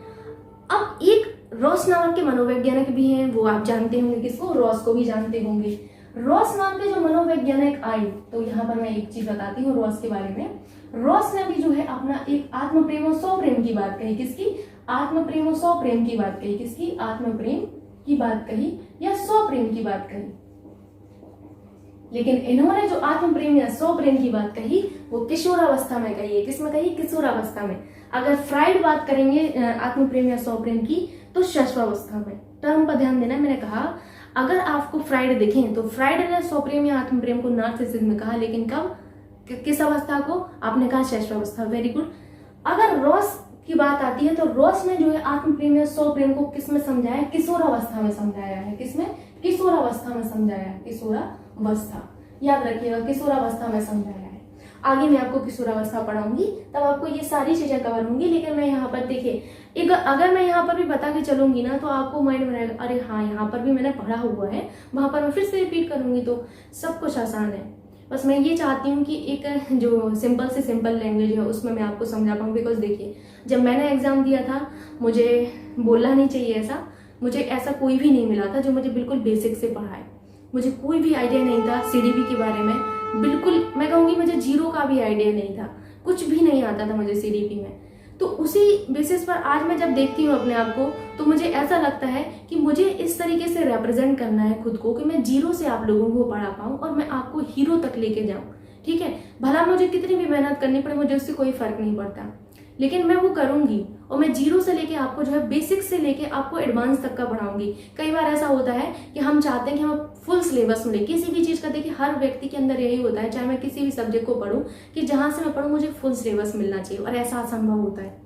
अब एक रॉस नामक के मनोवैज्ञानिक भी हैं, वो आप जानते होंगे, किसको? रॉस को भी जानते होंगे। रॉस नाम के जो मनोवैज्ञानिक आए, तो यहाँ पर मैं एक चीज बताती हूँ रॉस के बारे में। रॉस ने भी जो है अपना एक आत्म प्रेम और स्व प्रेम की बात कही। किसकी? आत्म प्रेम और स्व प्रेम की बात कही। किसकी? आत्म प्रेम की बात कही या स्व प्रेम की बात कही। लेकिन इन्होंने जो आत्म प्रेम या स्व प्रेम की बात कही वो किशोरावस्था में कही है। किसमें कही? किशोरावस्था में। अगर फ्राइड बात करेंगे आत्म प्रेम या स्व प्रेम की, तो शैशवावस्था में। टर्म पर ध्यान देना, मैंने कहा अगर आपको फ्राइड देखें तो फ्राइड ने स्व प्रेम या आत्म प्रेम को नार्सिसिज्म में कहा, लेकिन कब? किस अवस्था को? आपने कहा शैशवावस्था। Very good. अगर रॉस की बात आती है तो रॉस ने जो है आत्म प्रेम या स्व प्रेम को किसमें समझाया? किशोरावस्था में समझाया है। किसमें? किशोरावस्था में समझाया है। किशोरावस्था, याद रखिएगा, किशोरावस्था में समझाया है। आगे मैं आपको किशोरावस्था पढ़ाऊंगी, तब आपको ये सारी चीजें कवर होंगी। लेकिन मैं यहाँ पर देखिए, एक अगर मैं यहाँ पर भी बता के चलूंगी ना, तो आपको माइंड में रहेगा अरे हाँ यहाँ पर भी मैंने पढ़ा हुआ है, वहां पर मैं फिर से रिपीट करूंगी, तो सब कुछ आसान है। बस मैं ये चाहती हूँ कि एक जो सिंपल से सिंपल लैंग्वेज है उसमें मैं आपको समझा पाऊँ। बिकॉज देखिए, जब मैंने एग्जाम दिया था, मुझे बोलना नहीं चाहिए ऐसा, मुझे ऐसा कोई भी नहीं मिला था जो मुझे बिल्कुल बेसिक से पढ़ाए। मुझे कोई भी आइडिया नहीं था सीडीपी के बारे में, बिल्कुल मैं कहूँगी मुझे जीरो का भी आइडिया नहीं था, कुछ भी नहीं आता था मुझे सीडीपी में। तो उसी बेसिस पर आज मैं जब देखती हूँ अपने आप को, तो मुझे ऐसा लगता है कि मुझे इस तरीके से रिप्रेजेंट करना है खुद को कि मैं जीरो से आप लोगों को पढ़ा पाऊँ और मैं आपको हीरो तक लेके जाऊँ, ठीक है। भला मुझे कितनी भी मेहनत करनी पड़े, मुझे उससे कोई फर्क नहीं पड़ता, लेकिन मैं वो करूंगी और मैं जीरो से लेके आपको जो है बेसिक से लेके आपको एडवांस तक का पढ़ाऊंगी। कई बार ऐसा होता है कि हम चाहते हैं कि हम फुल सिलेबस मिले किसी भी चीज का। देखिए हर व्यक्ति के अंदर यही होता है, चाहे मैं किसी भी सब्जेक्ट को पढूं, कि जहां से मैं पढूं मुझे फुल सिलेबस मिलना चाहिए, और ऐसा असंभव होता है।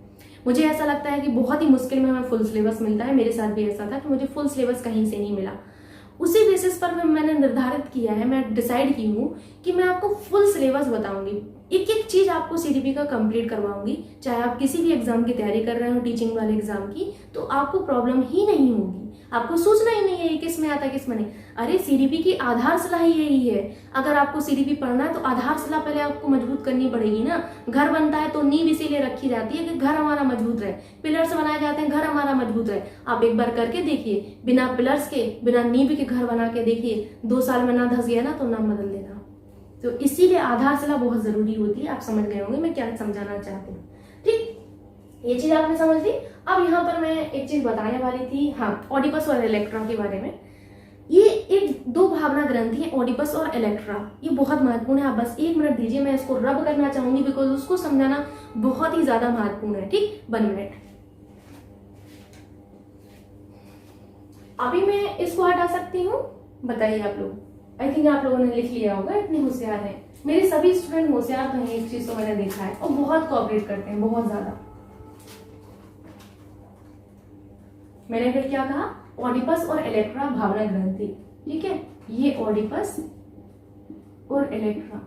मुझे ऐसा लगता है कि बहुत ही मुश्किल में हमें फुल सिलेबस मिलता है। मेरे साथ भी ऐसा था कि मुझे फुल सिलेबस कहीं से नहीं मिला। उसी बेसिस पर मैंने निर्धारित किया है, मैं डिसाइड की हूँ कि मैं आपको फुल सिलेबस बताऊंगी, एक एक चीज आपको सीडीपी का कंप्लीट करवाऊंगी। चाहे आप किसी भी एग्जाम की तैयारी कर रहे हो, टीचिंग वाले एग्जाम की, तो आपको प्रॉब्लम ही नहीं होगी। आपको सोचना ही नहीं है किस में आता है किस में नहीं। अरे सीडीपी की आधारशिला ही यही है। अगर आपको सीडीपी पढ़ना है तो आधारशिला पहले आपको मजबूत करनी पड़ेगी ना। घर बनता है तो नींव इसीलिए रखी जाती है कि घर हमारा मजबूत रहे, पिलर्स बनाए जाते हैं घर हमारा मजबूत रहे। आप एक बार करके देखिए, बिना पिलर्स के, बिना नींव के घर बना के देखिए, 2 साल में ना धस गया ना तो नाम बदल देना। तो इसीलिए आधारशिला बहुत जरूरी होती है। आप समझ गए होंगे मैं क्या समझाना चाहती हूँ। ठीक, ये चीज आपने समझ ली। अब यहाँ पर मैं एक चीज बताने वाली थी, हाँ, ऑडिपस और इलेक्ट्रा के बारे में। ये एक 2 भावना ग्रंथि है, ऑडिपस और इलेक्ट्रा। ये बहुत महत्वपूर्ण है। आप बस 1 मिनट दीजिए, मैं इसको रब करना चाहूंगी बिकॉज उसको समझाना बहुत ही ज्यादा महत्वपूर्ण है। ठीक, 1 मिनट। अभी मैं इसको हटा सकती हूँ, बताइए आप लोग। आई थिंक आप लोगों ने लिख लिया होगा, इतने होशियार हैं मेरे सभी स्टूडेंट। होशियार तो हैं, एक चीज तो मैंने देखा है, और बहुत कोऑपरेट करते हैं, बहुत ज्यादा। मैंने फिर क्या कहा, ऑडिपस और इलेक्ट्रा भावना ग्रंथि। ठीक है, ये ऑडिपस और इलेक्ट्रा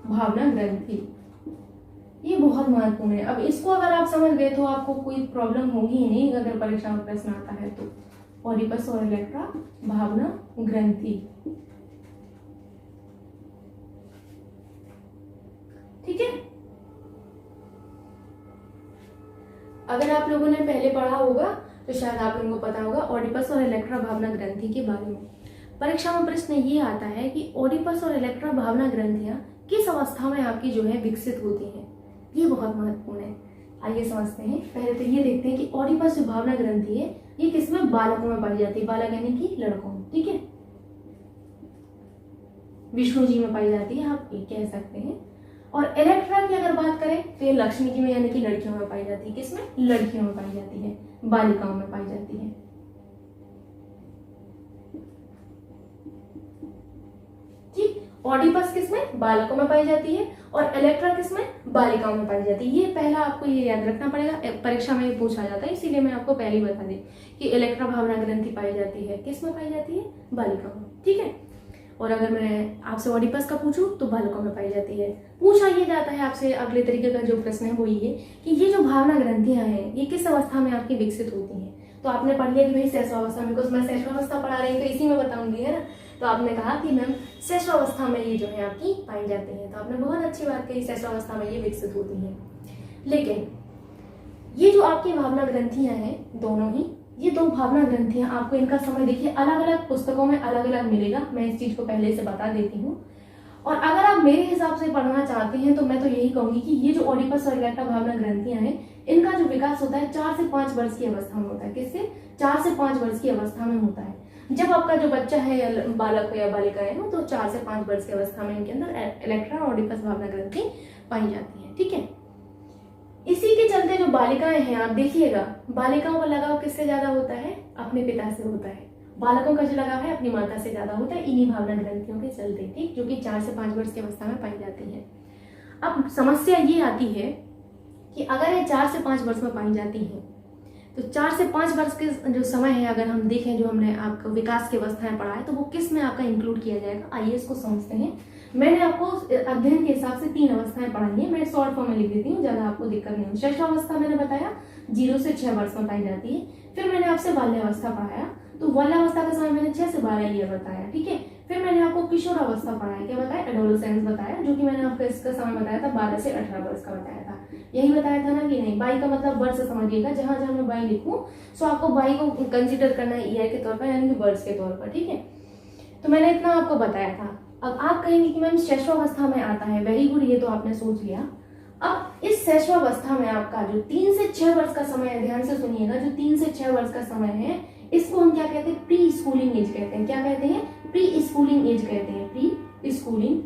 भावना ग्रंथि, ये बहुत महत्वपूर्ण है। अब इसको अगर आप समझ गए तो आपको कोई प्रॉब्लम होगी ही नहीं अगर परीक्षा में प्रश्न आता है तो। ऑडिपस और इलेक्ट्रा भावना ग्रंथि, ठीक है। अगर आप लोगों ने पहले पढ़ा होगा तो शायद आप लोगों को पता होगा ऑडिपस और इलेक्ट्रा भावना ग्रंथि के बारे में। परीक्षा में प्रश्न ये आता है कि ऑडिपस और इलेक्ट्रा भावना ग्रंथियां किस अवस्था में आपकी जो है विकसित होती हैं। ये बहुत महत्वपूर्ण है। आइए समझते हैं। पहले तो ये देखते हैं कि ऑडिपस जो भावना ग्रंथि है ये किसमें, बालकों में पाई जाती है। बालक यानी कि लड़कों में, ठीक है, विष्णु जी में पाई जाती है, आप ये कह सकते हैं। और इलेक्ट्रा की अगर बात करें तो ये लक्ष्मी जी में यानी कि लड़कियों में पाई जाती है। किसमें, लड़कियों में पाई जाती है, बालिकाओं में पाई जाती है। ठीक, ऑडिपस किसमें, बालकों में पाई जाती है, और इलेक्ट्रा किसमें, बालिकाओं में पाई जाती है। ये पहला आपको ये याद रखना पड़ेगा, परीक्षा में पूछा जाता है, इसीलिए मैं आपको पहले ही बता दी कि इलेक्ट्रा भावना ग्रंथि पाई जाती है किसमें पाई जाती है, बालिकाओं में, ठीक है। और अगर मैं आपसे ऑडिपस का पूछूं तो बालकों में पाई जाती है। पूछा ये जाता है आपसे, अगले तरीके का जो प्रश्न है वो ये कि ये जो भावना ग्रंथियां हैं ये किस अवस्था में आपकी विकसित होती हैं। तो आपने पढ़ लिया कि भाई शैशवावस्था में, बिकॉज मैं शैशवावस्था पढ़ा रही हूँ तो इसी में बताऊंगी, है ना। तो आपने कहा कि मैम शैशवावस्था में ये जो है आपकी पाई जाती है, तो आपने बहुत अच्छी बात कही, शैशवावस्था में ये विकसित होती है। लेकिन ये जो आपकी भावना ग्रंथियां हैं दोनों ही, ये 2 भावना ग्रंथियां, आपको इनका समय देखिए अलग अलग पुस्तकों में अलग अलग मिलेगा। मैं इस चीज को पहले से बता देती हूँ। और अगर आप मेरे हिसाब से पढ़ना चाहते हैं तो मैं तो यही कहूंगी कि ये जो ऑडिपस और इलेक्ट्रा भावना ग्रंथियां हैं इनका जो विकास होता है 4 से 5 वर्ष की अवस्था में होता है। किससे, 4 से 5 वर्ष की अवस्था में होता है। जब आपका जो बच्चा है या बालक हो या बालिका है तो 4 से 5 वर्ष की अवस्था में इनके अंदर इलेक्ट्रा और ऑडिपस भावना ग्रंथि पाई जाती है, ठीक है। इसी के चलते जो बालिकाएं हैं, आप देखिएगा बालिकाओं का लगाव किससे ज्यादा होता है, अपने पिता से होता है। बालकों का जो लगाव है अपनी माता से ज्यादा होता है, इन्हीं भावना ग्रंथियों के चलते, ठीक, जो कि 4 से 5 वर्ष की अवस्था में पाई जाती है। अब समस्या ये आती है कि अगर ये 4 से 5 वर्ष में पाई जाती है तो 4 से 5 वर्ष के जो समय है, अगर हम देखें जो हमने आपको विकास की अवस्थाएं पढ़ा है तो वो किस में आपका इंक्लूड किया जाएगा। आइए इसको समझते हैं। मैंने आपको अध्ययन के हिसाब से 3 अवस्थाएं पढ़ाई है, मैं शॉर्ट फॉर्म में लिख देती हूँ, ज्यादा आपको दिक्कत नहीं हो। शैशवावस्था मैंने बताया 0 से 6 वर्ष में पाई जाती है। फिर मैंने आपसे बाल्यावस्था पढ़ाया, तो बाल्यावस्था का समय मैंने 6 से 12 ईयर बताया, ठीक है। फिर मैंने आपको किशोरावस्था पढ़ाया, क्या बताया, एडोलेसेंस बताया, जो कि मैंने आपको इसका समय बताया था 12 से 18 वर्ष का बताया था। यही बताया था ना कि नहीं, 22 का मतलब वर्ष समझिएगा, जहां जहां मैं 22 लिखूं सो आपको 22 को कंसिडर करना है ईयर के तौर पर, यानी कि वर्ष के तौर पर, ठीक है। तो मैंने इतना आपको बताया था। अब आप कहेंगे कि मैम शैशवावस्था में आता है, वेरी गुड, ये तो आपने सोच लिया। अब इस शैशवावस्था में आपका जो 3 से 6 वर्ष का समय है, ध्यान से सुनिएगा, जो 3 से 6 वर्ष का समय है इसको हम क्या कहते हैं, प्री स्कूलिंग एज कहते हैं। क्या कहते हैं, प्री स्कूलिंग एज कहते हैं, प्री स्कूलिंग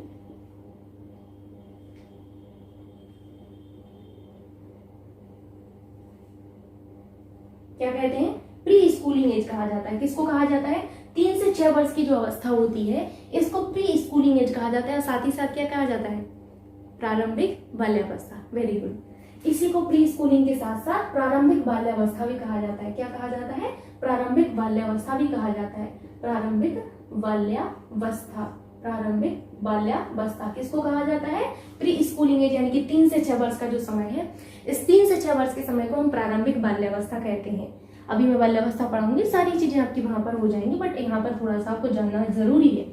क्या कहते हैं, प्री स्कूलिंग एज कहा जाता है। किसको कहा जाता है, 3 से 6 वर्ष की जो अवस्था होती है इसको प्री स्कूलिंग एज कहा जाता है। साथ ही साथ क्या कहा जाता है, प्रारंभिक बाल्यावस्था, वेरी गुड। इसी को प्री स्कूलिंग के साथ साथ प्रारंभिक बाल्यावस्था भी कहा जाता है। क्या कहा जाता है? प्रारंभिक बाल्यावस्था भी कहा जाता है। प्रारंभिक बाल्यावस्था, प्रारंभिक बाल्यावस्था किसको कहा जाता है? प्री स्कूलिंग एज, यानी कि 3 से 6 वर्ष का जो समय है, इस 3 से 6 वर्ष के समय को हम प्रारंभिक बाल्यावस्था कहते हैं। अभी मैं बाल्यावस्था पढ़ाऊंगी, सारी चीजें आपकी वहां पर हो जाएंगी, बट यहाँ पर थोड़ा सा आपको जानना जरूरी है।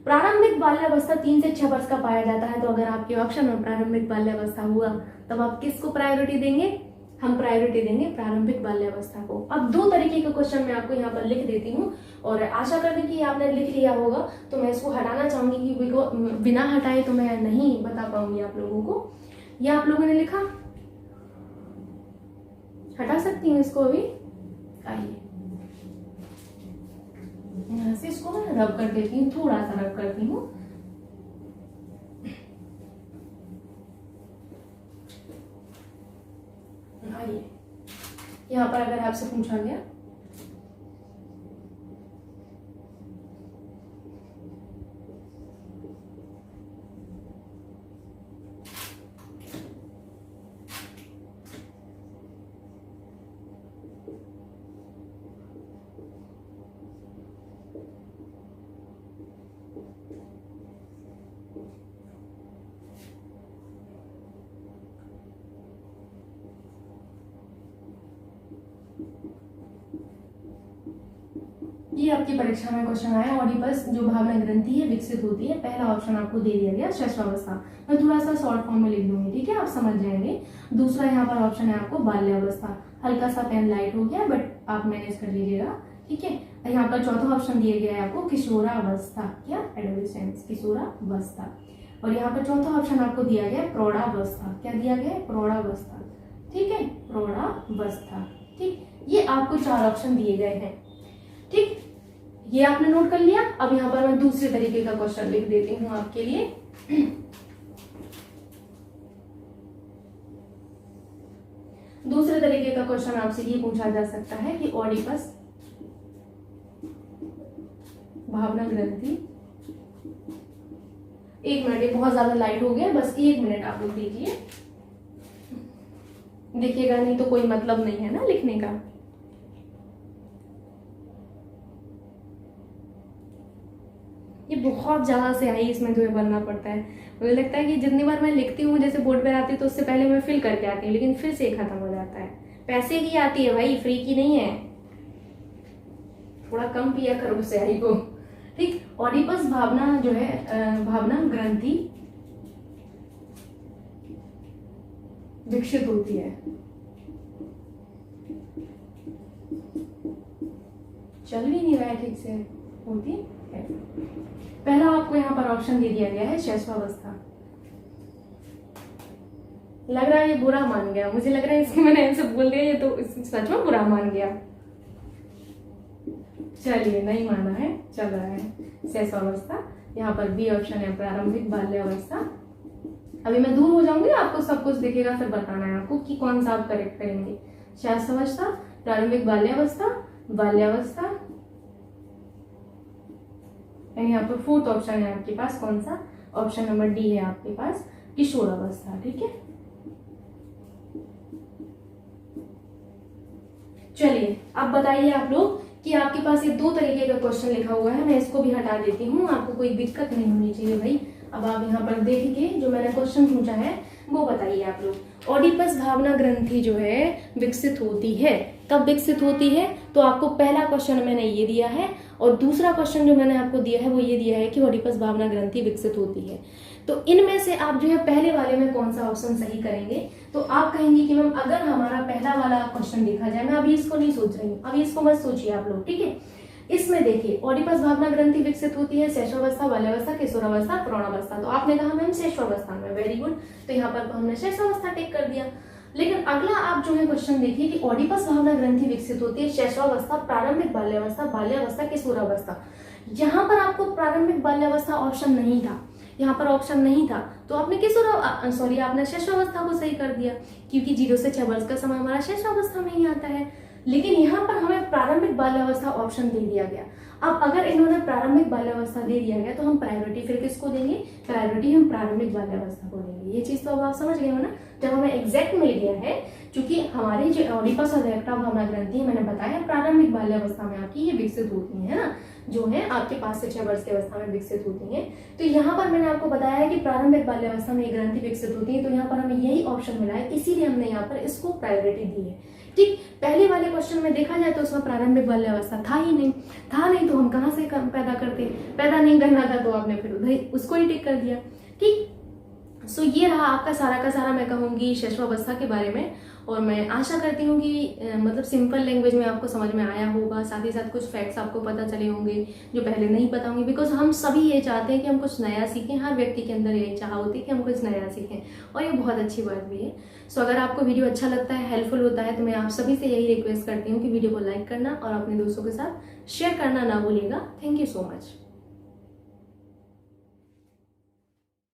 प्रारंभिक बाल्यावस्था 3 से 6 वर्ष का पाया जाता है। तो अगर आपके ऑप्शन में प्रारंभिक बाल्यावस्था हुआ तब आप किसको प्रायोरिटी देंगे? हम प्रायोरिटी देंगे प्रारंभिक बाल्यावस्था को। अब 2 तरीके के क्वेश्चन मैं आपको यहाँ पर लिख देती हूँ और आशा करते हैं कि आपने लिख लिया होगा। तो मैं इसको हटाना चाहूंगी क्योंकि बिना हटाए तो मैं नहीं बता पाऊंगी आप लोगों को। या आप लोगों ने लिखा? हटा सकती हूँ इसको अभी। आइए यहाँ से इसको मैं रब कर देती हूँ, थोड़ा सा रब करती हूँ। आइए यहाँ पर अगर आपसे पूछा गया ये आपकी परीक्षा में क्वेश्चन आया, ऑडिपस जो भावना ग्रंथि है विकसित होती है। पहला ऑप्शन आपको दे दिया गया शैशवावस्था। मैं थोड़ा सा शॉर्ट फॉर्म में लिख दूंगी, ठीक है, आप समझ जाएंगे। दूसरा यहाँ पर ऑप्शन है आपको बाल्यावस्था। हल्का सा पेन लाइट हो गया, बट आप मैनेज कर लीजिएगा, ठीक है। यहाँ पर चौथा ऑप्शन दिया गया है आपको किशोरावस्था, क्या? एडोलेसेंस, किशोरावस्था। और यहाँ पर चौथा ऑप्शन आपको दिया गया प्रौढ़ावस्था। क्या दिया गया? प्रौढ़ावस्था, ठीक है, प्रौढ़ावस्था, ठीक। ये आपको 4 ऑप्शन दिए गए हैं, ठीक। ये आपने नोट कर लिया। अब यहाँ पर मैं दूसरे तरीके का क्वेश्चन लिख देती हूँ आपके लिए। दूसरे तरीके का क्वेश्चन आपसे ये पूछा जा सकता है कि ऑडिपस भावना ग्रंथि, 1 मिनट, ये बहुत ज्यादा लाइट हो गया, बस 1 मिनट आप लोग दीजिए, देखिएगा, नहीं तो कोई मतलब नहीं है ना लिखने का। ये बहुत ज्यादा से आई, इसमें जो है बनना पड़ता है। मुझे लगता है कि जितनी बार मैं लिखती हूँ, जैसे बोर्ड पर आती है तो उससे पहले मैं फिल करके आती हूँ, लेकिन फिर से खत्म हो जाता है। पैसे की आती है भाई, फ्री की नहीं है। थोड़ा कम पिया करो स्याही को, ठीक। ऑडिपस भावना जो है भावना ग्रंथि विकसित होती है। चल भी नहीं रहा है ठीक से, होती है। पहला आपको यहाँ पर ऑप्शन दे दिया गया है शैशवावस्था। लग रहा है ये बुरा मान गया, मुझे लग रहा है इसके मैंने आंसर बोल दिया, ये तो सच में बुरा मान गया। चलिए, नहीं माना है, चल रहा है शैशवावस्था। यहाँ पर बी ऑप्शन है प्रारंभिक बाल्यावस्था। अभी मैं दूर हो जाऊंगी, आपको सब कुछ दिखेगा, फिर बताना है आपको कि कौन सा आप करेक्ट करेंगे। शैशवावस्था, प्रारंभिक बाल्यावस्था, बाल्यावस्था, यहाँ पर 4th ऑप्शन है आपके पास, कौन सा? ऑप्शन नंबर डी है आपके पास, किशोरावस्था, ठीक है। चलिए, अब बताइए आप लोग कि आपके पास ये 2 तरीके का क्वेश्चन लिखा हुआ है। मैं इसको भी हटा देती हूँ, आपको कोई दिक्कत नहीं होनी चाहिए भाई। अब आप यहाँ पर देख के जो मैंने क्वेश्चन पूछा है वो बताइए आप लोग। ऑडिपस भावना ग्रंथि जो है विकसित होती है, कब विकसित होती है? तो आपको पहला क्वेश्चन मैंने ये दिया है और दूसरा क्वेश्चन जो मैंने आपको दिया है वो ये दिया है कि ऑडिपस भावना ग्रंथि विकसित होती है। तो इनमें से आप जो है पहले वाले में कौन सा ऑप्शन सही करेंगे? तो आप कहेंगे कि मैम अगर हमारा पहला वाला क्वेश्चन देखा जाए, मैं अभी इसको नहीं सोच रही हूँ, अभी इसको मत सोचिए आप लोग, ठीक है। इसमें देखिए, ऑडिपस भावना ग्रंथि विकसित होती है शैशवावस्था, बाल्यावस्था, किशोरावस्था, प्रौढ़ावस्था। तो आपने कहा मैम शैशवावस्था में, वेरी गुड। तो यहाँ पर हमने शैशवावस्था टिक कर दिया। लेकिन अगला आप जो है क्वेश्चन देखिए कि ऑडिपस भावना ग्रंथि विकसित होती है शैशवावस्था, प्रारंभिक बाल्यावस्था, बाल्यावस्था, किशोरावस्था। यहाँ पर आपको प्रारंभिक बाल्यावस्था ऑप्शन नहीं था, यहाँ पर ऑप्शन नहीं था, तो आपने आपने शैशवावस्था को सही कर दिया, क्योंकि 0 से 6 वर्ष का समय हमारा शैशवावस्था में ही आता है। लेकिन यहाँ पर हमें प्रारंभिक बाल्यावस्था ऑप्शन दे दिया गया। अब अगर इन्होंने प्रारंभिक बाल्यावस्था दे दिया गया तो हम प्रायोरिटी फिर किसको देंगे? प्रायोरिटी हम प्रारंभिक बाल्यावस्था को देंगे। ये चीज तो अब आप समझ गए हो ना। जब हमें एग्जैक्ट मिल गया है, क्योंकि हमारी जो ऑडिपस और रेक्टा भावना ग्रंथि है, मैंने बताया प्रारंभिक बाल्यावस्था में आपकी ये विकसित होती है ना, जो है आपके 5 से 6 वर्ष की अवस्था में विकसित होती हैं। तो यहाँ पर मैंने आपको बताया है कि प्रारंभिक बाल्यावस्था में ये ग्रंथि विकसित होती है, तो यहाँ पर हमें यही ऑप्शन मिला है, इसीलिए हमने यहाँ पर इसको प्रायोरिटी दी है। ठीक, पहले वाले क्वेश्चन में देखा जाए तो उसमें प्रारंभिक बाल्यावस्था था ही नहीं, तो हम कहाँ से पैदा करते, पैदा नहीं करना था तो आपने फिर उधर उसको ही टिक कर दिया। ठीक, सो ये रहा आपका सारा का सारा मैं कहूँगी शिशुअवस्था के बारे में। और मैं आशा करती हूँ कि मतलब सिंपल लैंग्वेज में आपको समझ में आया होगा, साथ ही साथ कुछ फैक्ट्स आपको पता चले होंगे जो पहले नहीं पता होंगे, बिकॉज हम सभी ये चाहते हैं कि हम कुछ नया सीखें। हर व्यक्ति के अंदर यही चाह होती है कि हम कुछ नया सीखें, और ये बहुत अच्छी बात भी है। सो अगर आपको वीडियो अच्छा लगता है, हेल्पफुल होता है, तो मैं आप सभी से यही रिक्वेस्ट करती हूँ कि वीडियो को लाइक करना और अपने दोस्तों के साथ शेयर करना ना भूलिएगा। Thank you so much.